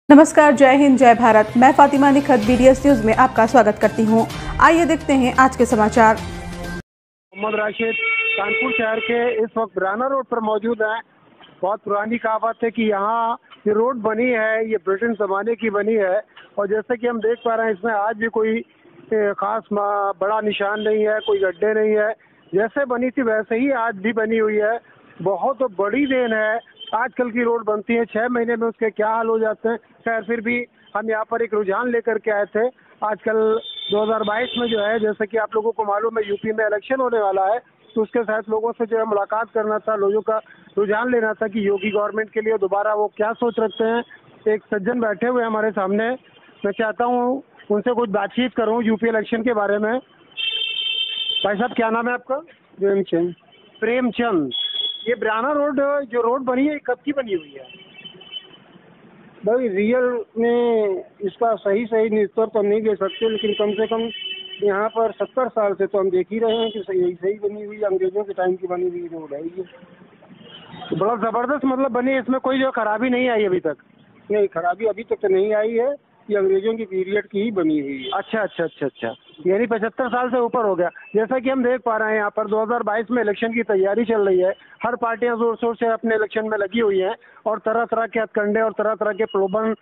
नमस्कार, जय हिंद, जय भारत। मैं फातिमा निखत BDS न्यूज में आपका स्वागत करती हूं। आइए देखते हैं आज के समाचार। मोहम्मद राशिद कानपुर शहर के इस वक्त राना रोड पर मौजूद हैं। बहुत पुरानी कहावत है कि यहाँ ये रोड बनी है, ये ब्रिटेन ज़माने की बनी है और जैसे कि हम देख पा रहे हैं इसमें आज भी कोई खास बड़ा निशान नहीं है, कोई गड्ढे नहीं है। जैसे बनी थी वैसे ही आज भी बनी हुई है। बहुत बड़ी देन है आजकल की रोड बनती है, 6 महीने में उसके क्या हाल हो जाते हैं। खैर फिर भी हम यहाँ पर एक रुझान लेकर के आए थे। आजकल 2022 में जो है, जैसे कि आप लोगों को मालूम है, यूपी में इलेक्शन होने वाला है, तो उसके साथ लोगों से जो है मुलाकात करना था, लोगों का रुझान लेना था कि योगी गवर्नमेंट के लिए दोबारा वो क्या सोच रखते हैं। एक सज्जन बैठे हुए हमारे सामने, मैं चाहता हूँ उनसे कुछ बातचीत करूँ यूपी इलेक्शन के बारे में। भाई साहब, क्या नाम है आपका? प्रेमचंद। प्रेमचंद, ये राना रोड जो रोड बनी है कब की बनी हुई है? भाई रियल में इसका सही निस्तर तो नहीं दे सकते, लेकिन कम से कम यहाँ पर 70 साल से तो हम देख ही रहे हैं कि सही बनी हुई अंग्रेजों के टाइम की बनी हुई रोड है ये। तो बड़ा ज़बरदस्त मतलब बनी है, इसमें कोई जो खराबी नहीं आई अभी तक? नहीं, खराबी अभी तक तो नहीं आई है, ये अंग्रेजों की पीरियड की ही बनी हुई है। अच्छा, यानी 75 साल से ऊपर हो गया। जैसा कि हम देख पा रहे हैं यहाँ पर 2022 में इलेक्शन की तैयारी चल रही है। हर पार्टियां जोर शोर से अपने इलेक्शन में लगी हुई हैं और तरह तरह के हथकंडे और तरह तरह के प्रलोभन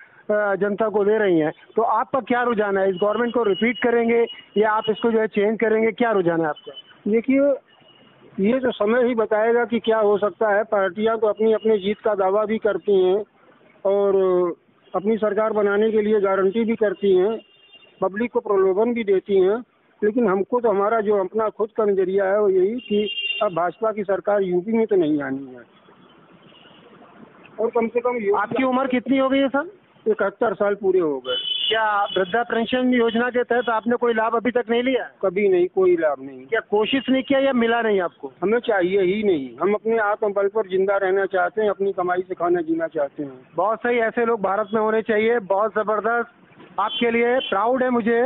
जनता को दे रही हैं। तो आपका क्या रुझान है? इस गवर्नमेंट को रिपीट करेंगे या आप इसको जो है चेंज करेंगे? क्या रुझान है आपका? देखिए, ये तो समय ही बताएगा कि क्या हो सकता है। पार्टियां तो अपनी अपनी जीत का दावा भी करती हैं और अपनी सरकार बनाने के लिए गारंटी भी करती हैं, पब्लिक को प्रलोभन भी देती हैं, लेकिन हमको तो हमारा जो अपना खुद का नजरिया है वो यही कि अब भाजपा की सरकार यूपी में तो नहीं आनी है। और कम से कम आपकी उम्र कितनी हो गई है सर? 71 साल पूरे हो गए। क्या वृद्धा पेंशन योजना के तहत आपने कोई लाभ अभी तक नहीं लिया? कभी नहीं, कोई लाभ नहीं। क्या कोशिश नहीं किया या मिला नहीं आपको? हमें चाहिए ही नहीं। हम अपने आत्मबल पर जिंदा रहना चाहते हैं, अपनी कमाई से खाना जीना चाहते हैं। बहुत सही, ऐसे लोग भारत में होने चाहिए। बहुत ज़बरदस्त, आपके लिए प्राउड है मुझे।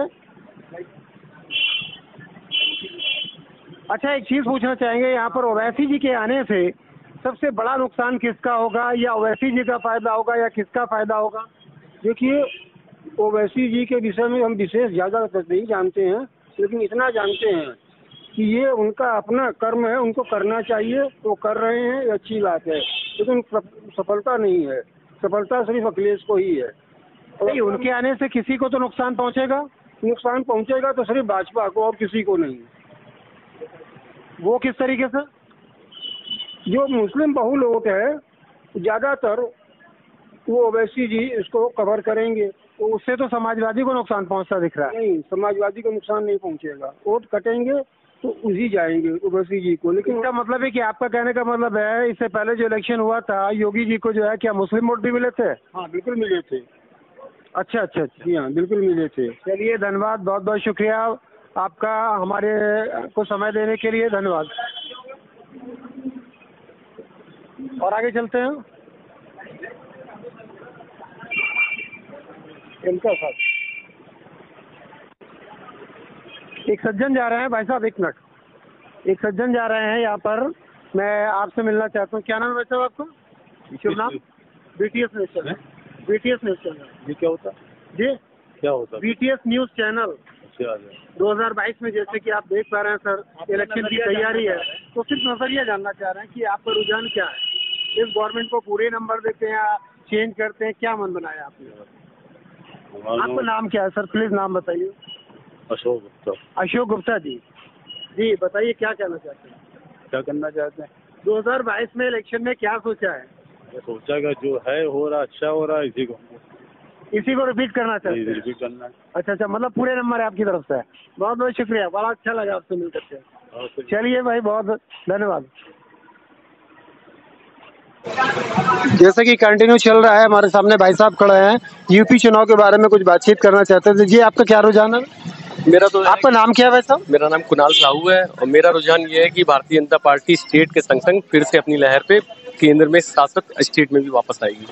अच्छा, एक चीज़ पूछना चाहेंगे, यहाँ पर ओवैसी जी के आने से सबसे बड़ा नुकसान किसका होगा, या ओवैसी जी का फायदा होगा या किसका फायदा होगा? देखिए, ओवैसी जी के विषय में हम विशेष ज़्यादा नहीं जानते हैं, लेकिन इतना जानते हैं कि ये उनका अपना कर्म है, उनको करना चाहिए, वो कर रहे हैं, ये अच्छी बात है, लेकिन सफलता नहीं है। सफलता सिर्फ अखिलेश को ही है। और उनके आने से किसी को तो नुकसान पहुंचेगा? नुकसान पहुंचेगा तो सिर्फ भाजपा को और किसी को नहीं। वो किस तरीके से? जो मुस्लिम बहुल वोट है ज़्यादातर, वो ओवैसी जी इसको कवर करेंगे। तो उससे तो समाजवादी को नुकसान पहुंचता दिख रहा है। नहीं, समाजवादी को नुकसान नहीं पहुंचेगा। वोट कटेंगे तो उसी जाएंगे ओवैसी जी को। लेकिन इसका मतलब है कि आपका कहने का मतलब है, इससे पहले जो इलेक्शन हुआ था योगी जी को जो है, क्या मुस्लिम वोट भी मिले थे? हाँ, बिल्कुल मिले थे। अच्छा। जी हाँ, बिल्कुल मिले थे। चलिए, धन्यवाद, बहुत बहुत शुक्रिया आपका हमारे को समय देने के लिए। धन्यवाद। और आगे चलते हैं। इनका साथ एक सज्जन जा रहे हैं। भाई साहब, एक मिनट, एक सज्जन जा रहे हैं यहाँ पर, मैं आपसे मिलना चाहता हूँ। क्या नाम है भाई साहब आपका? शुभ नाम? BTS news channel. BTS news channel ji क्या होता जी? क्या होता BTS न्यूज चैनल 2022 में, जैसे कि आप देख पा रहे हैं सर, इलेक्शन की तैयारी है, तो सिर्फ नजरिया जानना चाह रहे हैं कि आपका रुझान क्या है? इस गवर्नमेंट को पूरे नंबर देते हैं या चेंज करते हैं? क्या मन बनाया आपने? आपका नाम क्या है सर? प्लीज नाम बताइए। अशोक गुप्ता। अशोक गुप्ता जी, बताइए क्या कहना चाहते हैं? क्या करना चाहते हैं? 2022 में इलेक्शन में क्या सोचा है? सोचा कि जो है हो रहा, अच्छा हो रहा है, इसी को रिपीट करना चाहते हैं? रिपीट करना है। अच्छा, मतलब पूरे नंबर है आपकी तरफ से। बहुत बहुत शुक्रिया, बड़ा अच्छा लगा आपसे मिल करके। चलिए भाई, बहुत धन्यवाद। जैसे कि कंटिन्यू चल रहा है, हमारे सामने भाई साहब खड़े हैं, यूपी चुनाव के बारे में कुछ बातचीत करना चाहते थे। जी, आपका क्या रुझान है? मेरा तो आपका नाम क्या है भाई साहब? मेरा नाम कुणाल साहू है और मेरा रुझान ये है कि भारतीय जनता पार्टी स्टेट के संग संग फिर से अपनी लहर पे केंद्र में शासक स्टेट में भी वापस आएगी।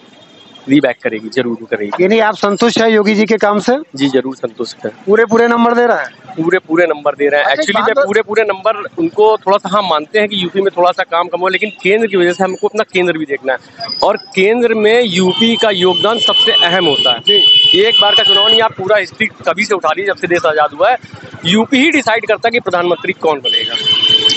रीबैक करेगी, जरूर करेगी। यानी आप संतुष्ट है योगी जी के काम से? जी जरूर संतुष्ट है। पूरे नंबर दे रहा है? पूरे नंबर दे रहे हैं। एक्चुअली में पूरे नंबर उनको थोड़ा सा हम मानते हैं कि यूपी में थोड़ा सा काम कम हो, लेकिन केंद्र की वजह से हमको अपना केंद्र भी देखना है और केंद्र में यूपी का योगदान सबसे अहम होता है। एक बार का चुनाव नहीं, आप पूरा हिस्ट्री कभी से उठा लीजिए, जब से देश आजाद हुआ है यूपी ही डिसाइड करता है कि प्रधानमंत्री कौन बनेगा।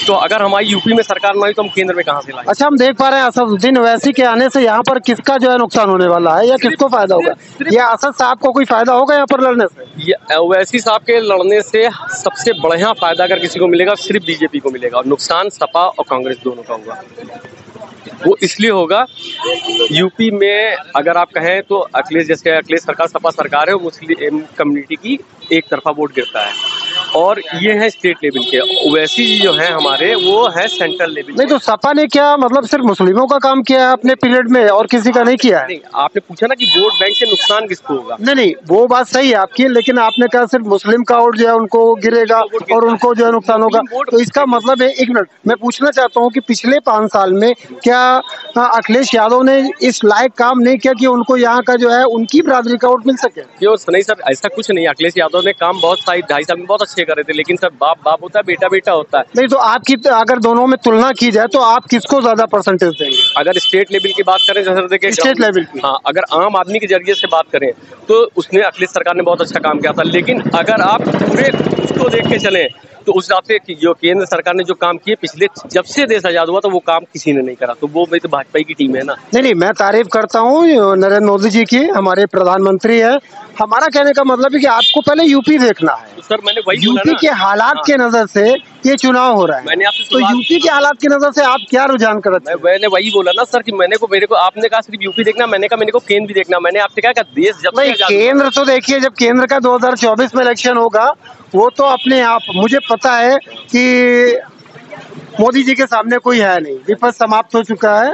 तो अगर हमारी यूपी में सरकार ना हुई तो हम केंद्र में कहाँ से लाएंगे? अच्छा, हम देख पा रहे हैं असदुद्दीन ओवैसी के आने से यहाँ पर किसका जो है नुकसान होने वाला है या किसको फायदा होगा? या असद साहब को कोई फायदा होगा यहाँ पर लड़ने से? ओवैसी साहब के लड़ने से सबसे बढ़िया फायदा अगर किसी को मिलेगा सिर्फ बीजेपी को मिलेगा और नुकसान सपा और कांग्रेस दोनों का होगा। वो इसलिए होगा, यूपी में अगर आप कहें तो अखिलेश सरकार सपा सरकार है, मुस्लिम कम्युनिटी की एक तरफा वोट गिरता है और ये है स्टेट लेवल के। ओवैसी जो है हमारे वो है सेंट्रल लेवल। नहीं तो सपा ने क्या मतलब सिर्फ मुस्लिमों का काम किया है अपने पीरियड में और किसी का नहीं किया है? नहीं, आपने पूछा ना कि वोट बैंक से नुकसान किसको होगा? नहीं वो बात सही है आपकी, लेकिन आपने कहा सिर्फ मुस्लिम का वोट जो है उनको गिरेगा और उनको जो है नुकसान होगा। तो इसका मतलब है, एक मिनट मैं पूछना चाहता हूँ कि पिछले 5 साल में क्या अखिलेश यादव ने इस लायक काम नहीं किया कि उनको यहाँ का जो है उनकी बरादरी का वोट मिल सके? क्यों नहीं सर, ऐसा कुछ नहीं। अखिलेश यादव ने काम बहुत 2.5 साल में बहुत अच्छे करे थे, लेकिन सर बाप होता है, बेटा बेटा होता है। नहीं तो आपकी अगर दोनों में तुलना की जाए तो आप किसको ज्यादा परसेंटेज देंगे? अगर स्टेट लेवल की बात करें सर, देखिए स्टेट लेवल की, हाँ, अगर आम आदमी के जरिए से बात करें तो उसने अखिलेश सरकार ने बहुत अच्छा काम किया था, लेकिन अगर आप पूरे उसको देख के चलें तो उस हिसाब से जो केंद्र सरकार ने जो काम किए पिछले, जब से देश आजाद हुआ तो वो काम किसी ने नहीं करा, तो वो तो भाजपा की टीम है ना। नहीं मैं तारीफ करता हूँ नरेंद्र मोदी जी की, हमारे प्रधानमंत्री है। हमारा कहने का मतलब है कि आपको पहले यूपी देखना है। तो सर मैंने वही यूपी के हालात के नजर से ये चुनाव हो रहा है। मैंने आपसे तो यूपी के हालात की नजर से आप क्या रुझान करते हैं? मैंने वही बोला ना सर कि मेरे को आपने कहा सिर्फ यूपी देखना, मैंने कहा मेरे को केंद्र भी देखना। मैंने आपसे कहा देश जब नहीं, केंद्र तो देखिए, जब केंद्र का 2024 में इलेक्शन होगा वो तो अपने आप, मुझे पता है कि मोदी जी के सामने कोई है नहीं, विपक्ष समाप्त हो चुका है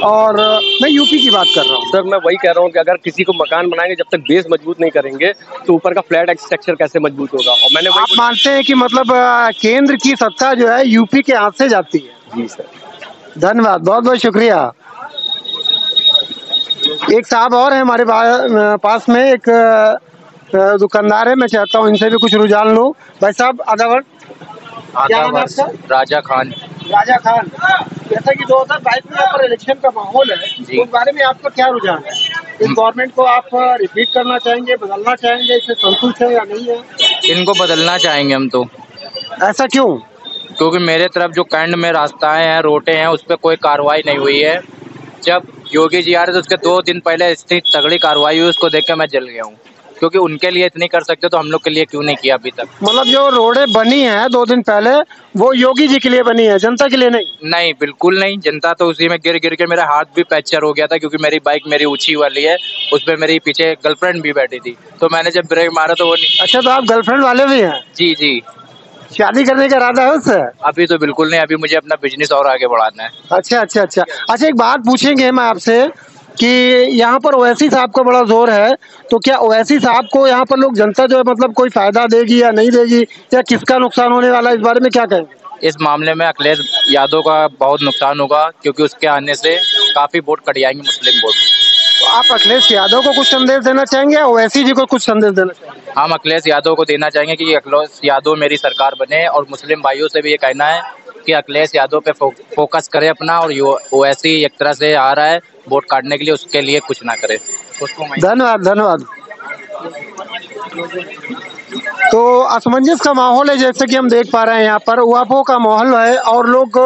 और मैं यूपी की बात कर रहा हूँ। सर मैं वही कह रहा हूँ कि अगर किसी को मकान बनाएंगे जब तक बेस मजबूत नहीं करेंगे तो ऊपर का फ्लैट स्ट्रक्चर कैसे मजबूत होगा? और मैंने आप मानते हैं कि मतलब केंद्र की सत्ता जो है यूपी के हाथ से जाती है? जी सर, धन्यवाद, बहुत बहुत शुक्रिया। एक साहब और है हमारे पास में, एक दुकानदार है, मैं चाहता हूँ इनसे भी कुछ रुझान लूँ। भाई साहब आधा क्या नाम है आपका? राजा खान। राजा खान, जैसा कि 2022 में यहाँ पर इलेक्शन का माहौल है, उस बारे में आपका क्या रुझान है? इस गवर्नमेंट को आप रिपीट करना चाहेंगे, बदलना चाहेंगे, इससे संतुष्ट है या नहीं है? इनको बदलना चाहेंगे हम तो। ऐसा क्यों? क्योंकि मेरे तरफ जो कैंड में रास्ताएं हैं, रोटें हैं, उस पर कोई कार्रवाई नहीं हुई है। जब योगी जी आ रहे थे उसके 2 दिन पहले इतनी तगड़ी कार्रवाई हुई, उसको देख के मैं जल गया हूँ। क्योंकि उनके लिए इतनी कर सकते तो हम लोग के लिए क्यों नहीं किया अभी तक? मतलब जो रोडें बनी हैं 2 दिन पहले वो योगी जी के लिए बनी है, जनता के लिए नहीं? नहीं, बिल्कुल नहीं। जनता तो उसी में गिर के मेरा हाथ भी फ्रैक्चर हो गया था, क्योंकि मेरी बाइक मेरी ऊंची वाली है, उसपे मेरी पीछे गर्लफ्रेंड भी बैठी थी, तो मैंने जब ब्रेक मारा तो वो नहीं। अच्छा, तो आप गर्लफ्रेंड वाले भी हैं? जी जी। शादी करने का इरादा है उससे? अभी तो बिल्कुल नहीं, अभी मुझे अपना बिजनेस और आगे बढ़ाना है। अच्छा, एक बात पूछेंगे हम आपसे कि यहाँ पर ओवैसी साहब का बड़ा जोर है, तो क्या ओवैसी साहब को यहाँ पर लोग, जनता जो है मतलब कोई फायदा देगी या नहीं देगी, या किसका नुकसान होने वाला है, इस बारे में क्या कहेंगे? इस मामले में अखिलेश यादव का बहुत नुकसान होगा, क्योंकि उसके आने से काफी वोट कट जाएंगे, मुस्लिम वोट। तो आप अखिलेश यादव को कुछ संदेश देना चाहेंगे या ओवैसी जी को कुछ संदेश देना चाहेंगे? हम अखिलेश यादव को देना चाहेंगे कि अखिलेश यादव मेरी सरकार बने, और मुस्लिम भाइयों से भी ये कहना है कि अखिलेश यादव पे फोकस करे अपना, और ओवैसी एक तरह से आ रहा है वोट काटने के लिए, उसके लिए कुछ ना करे। धन्यवाद। तो असमंजस का माहौल है, जैसे कि हम देख पा रहे हैं यहाँ पर उहापोह का माहौल है और लोग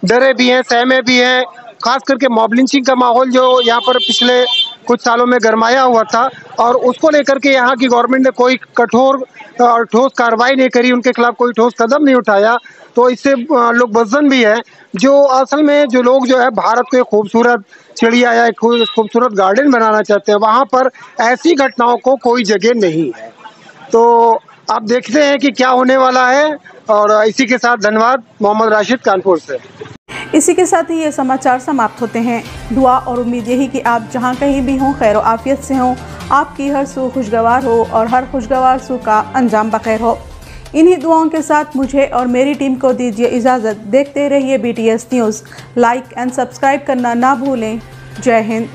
डरे भी हैं, सहमे भी हैं। खास करके मॉब लिंचिंग का माहौल जो यहाँ पर पिछले कुछ सालों में गरमाया हुआ था, और उसको लेकर के यहाँ की गवर्नमेंट ने कोई कठोर और ठोस कार्रवाई नहीं करी, उनके खिलाफ कोई ठोस कदम नहीं उठाया, तो इससे लोग बदजन भी है। जो असल में जो लोग जो है भारत को एक खूबसूरत चिड़िया या एक खूबसूरत गार्डन बनाना चाहते हैं, वहाँ पर ऐसी घटनाओं को कोई जगह नहीं है। तो आप देखते हैं कि क्या होने वाला है। और इसी के साथ धन्यवाद, मोहम्मद राशिद, कानपुर से। इसी के साथ ही ये समाचार समाप्त होते हैं। दुआ और उम्मीद यही कि आप जहां कहीं भी हों खैर आफियत से हों, आपकी हर सू खुशगवार हो और हर खुशगवार सू का अंजाम बखैर हो। इन्हीं दुआओं के साथ मुझे और मेरी टीम को दीजिए इजाज़त। देखते रहिए BTS news. Like and subscribe करना ना भूलें। जय हिंद।